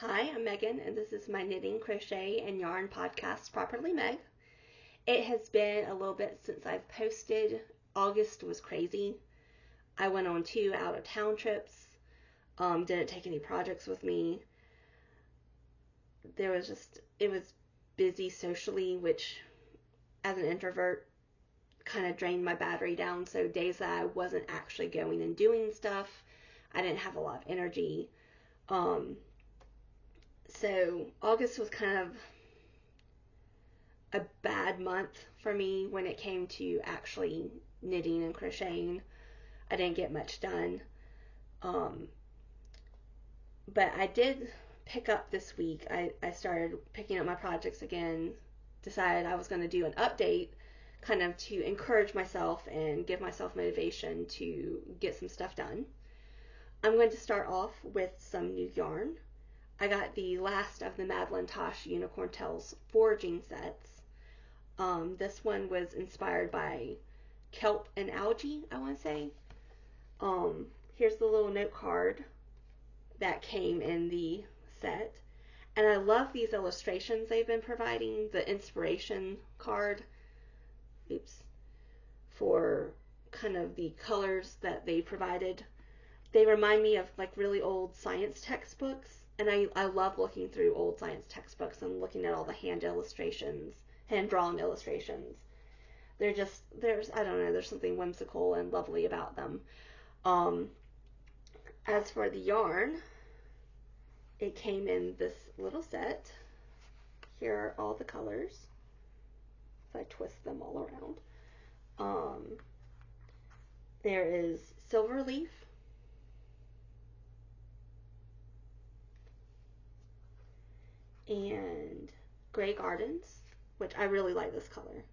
Hi, I'm Megan, and this is my knitting, crochet, and yarn podcast, Properly Meg. It has been a little bit since I've posted. August was crazy. I went on 2 out of town trips, didn't take any projects with me. It was busy socially, which as an introvert kind of drained my battery down. So days that I wasn't actually going and doing stuff, I didn't have a lot of energy. Um, so August was kind of a bad month for me when it came to actually knitting and crocheting. I didn't get much done. Um, but I did pick up this week. I started picking up my projects again, decided I was going to do an update kind of to encourage myself and give myself motivation to get some stuff done. I'm going to start off with some new yarn. I got the last of the Madeline Tosh Unicorn Tales foraging sets. This one was inspired by kelp and algae, I want to say. Here's the little note card that came in the set. And I love these illustrations they've been providing. The inspiration card, for kind of the colors that they provided. They remind me of like really old science textbooks. And I love looking through old science textbooks and looking at all the hand drawn illustrations. I don't know, there's something whimsical and lovely about them. Um, as for the yarn, it came in this little set. Here are all the colors. If I twist them all around. There is Silver Leaf, and Grey Gardens, which I really like this color.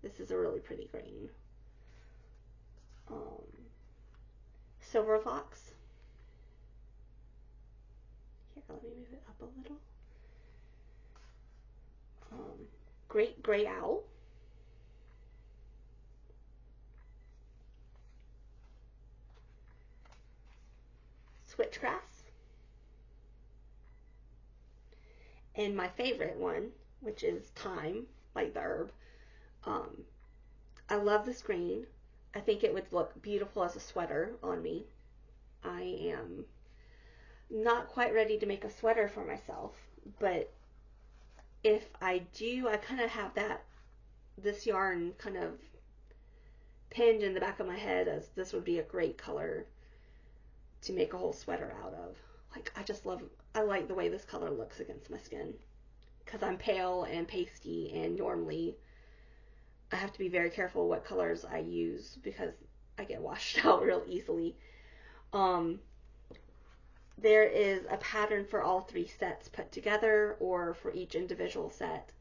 This is a really pretty green. Um, Silver Fox. Here, let me move it up a little. Great Gray Owl. Switchgrass. And my favorite one, which is Thyme, like the herb. Um, I love this green. I think it would look beautiful as a sweater on me. I am not quite ready to make a sweater for myself, but if I do, I kind of have this yarn kind of pinned in the back of my head as this would be a great color to make a whole sweater out of. Like, I like the way this color looks against my skin because I'm pale and pasty, and normally I have to be very careful what colors I use because I get washed out real easily. Um, there is a pattern for all 3 sets put together or for each individual set.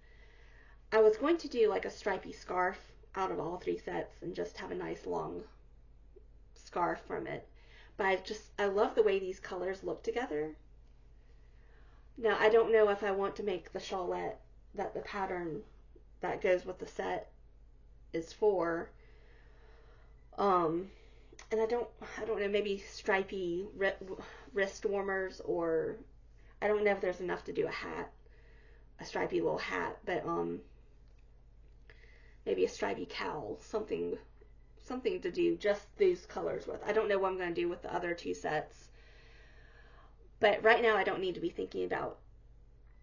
I was going to do like a stripy scarf out of all 3 sets and just have a nice long scarf from it. But I love the way these colors look together. Now, I don't know if I want to make the shawlette that the pattern that goes with the set is for. And I don't know, maybe stripy wrist warmers, or I don't know if there's enough to do a stripy little hat, but maybe a stripy cowl, something to do just these colors with. I don't know what I'm going to do with the other 2 sets, but right now I don't need to be thinking about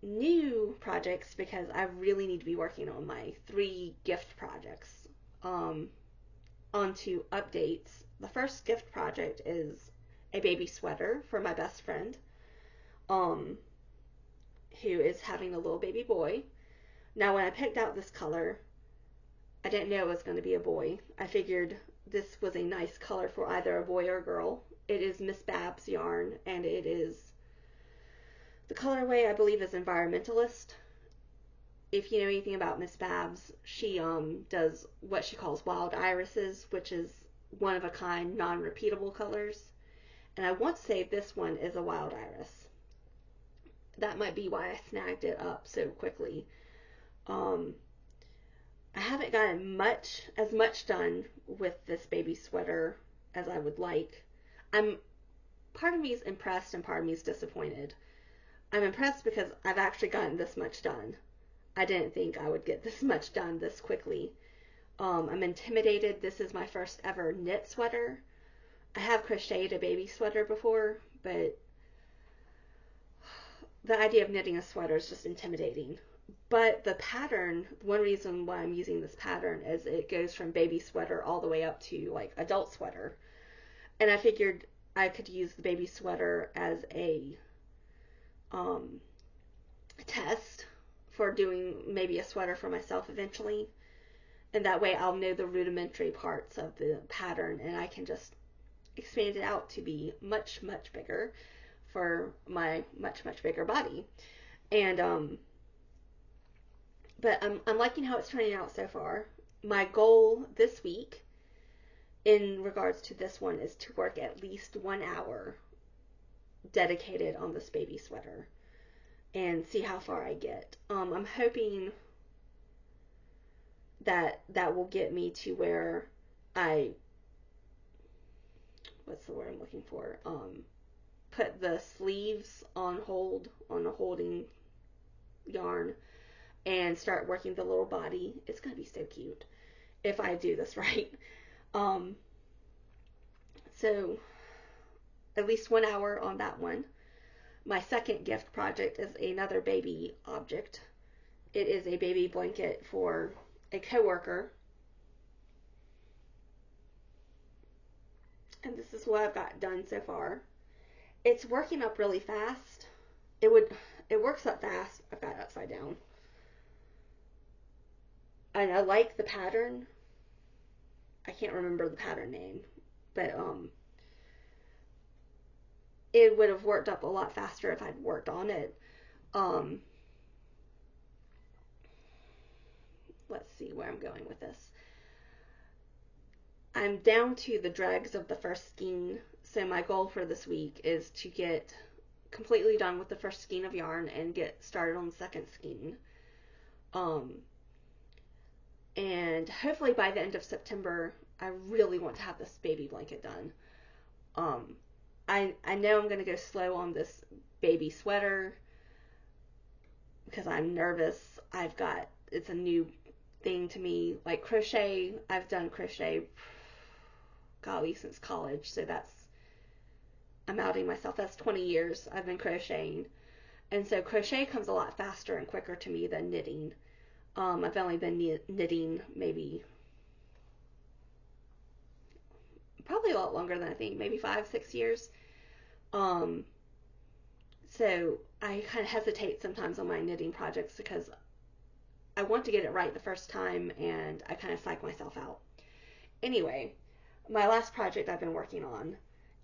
new projects because I really need to be working on my 3 gift projects. Onto updates. The first gift project is a baby sweater for my best friend, who is having a little baby boy. Now, when I picked out this color, I didn't know it was going to be a boy. I figured this was a nice color for either a boy or a girl. It is Miss Babs yarn, and it is the colorway, I believe, is Environmentalist. If you know anything about Miss Babs, she does what she calls wild irises, which is one of a kind, non-repeatable colors. And I want to say this one is a wild iris. That might be why I snagged it up so quickly. I haven't gotten as much done with this baby sweater as I would like. Part of me is impressed and part of me is disappointed. I'm impressed because I've actually gotten this much done. I didn't think I would get this much done this quickly. I'm intimidated. This is my first ever knit sweater. I have crocheted a baby sweater before, but the idea of knitting a sweater is just intimidating. But the pattern, one reason why I'm using this pattern is it goes from baby sweater all the way up to like adult sweater. And I figured I could use the baby sweater as a um, test for doing maybe a sweater for myself eventually. And that way I'll know the rudimentary parts of the pattern and I can just expand it out to be much, much bigger for my much, much bigger body. And but I'm liking how it's turning out so far. My goal this week in regards to this one is to work at least 1 hour dedicated on this baby sweater and see how far I get. I'm hoping that will get me to where I, what's the word I'm looking for? Put the sleeves on hold on a holding yarn and start working the little body. It's gonna be so cute if I do this right. Um, so at least 1 hour on that one. My second gift project is another baby object. It is a baby blanket for a coworker. And this is what I've got done so far. It's working up really fast. It works up fast. I've got it upside down. And I like the pattern. I can't remember the pattern name, but it would have worked up a lot faster if I'd worked on it. Um, let's see where I'm going with this. I'm down to the dregs of the first skein, so my goal for this week is to get completely done with the first skein of yarn and get started on the second skein. And hopefully by the end of September, I really want to have this baby blanket done. I know I'm going to go slow on this baby sweater because I'm nervous. It's a new thing to me. Like crochet, I've done crochet, golly, since college. So I'm outing myself. That's 20 years I've been crocheting. And so crochet comes a lot faster and quicker to me than knitting. I've only been knitting maybe probably a lot longer than I think, maybe 5, 6 years. Um, so I kind of hesitate sometimes on my knitting projects because I want to get it right the first time and I kind of psych myself out. Anyway, my last project I've been working on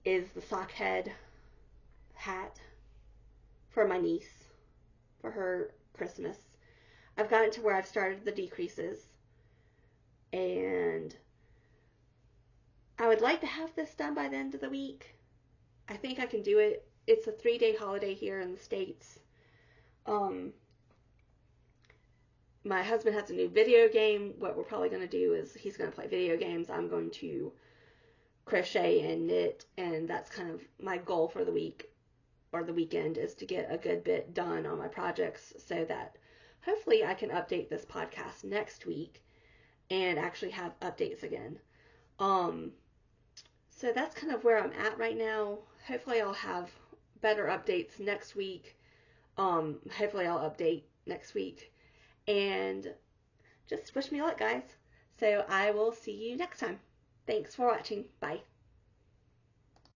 is the sock head hat for my niece for her Christmas. I've gotten to where I've started the decreases and I would like to have this done by the end of the week. I think I can do it. It's a 3-day holiday here in the States. My husband has a new video game. What we're probably going to do is he's going to play video games. I'm going to crochet and knit, and that's kind of my goal for the week or the weekend is to get a good bit done on my projects so that hopefully I can update this podcast next week and actually have updates again. So that's kind of where I'm at right now. Hopefully I'll have better updates next week. Hopefully I'll update next week. And just wish me luck, guys. So I will see you next time. Thanks for watching. Bye.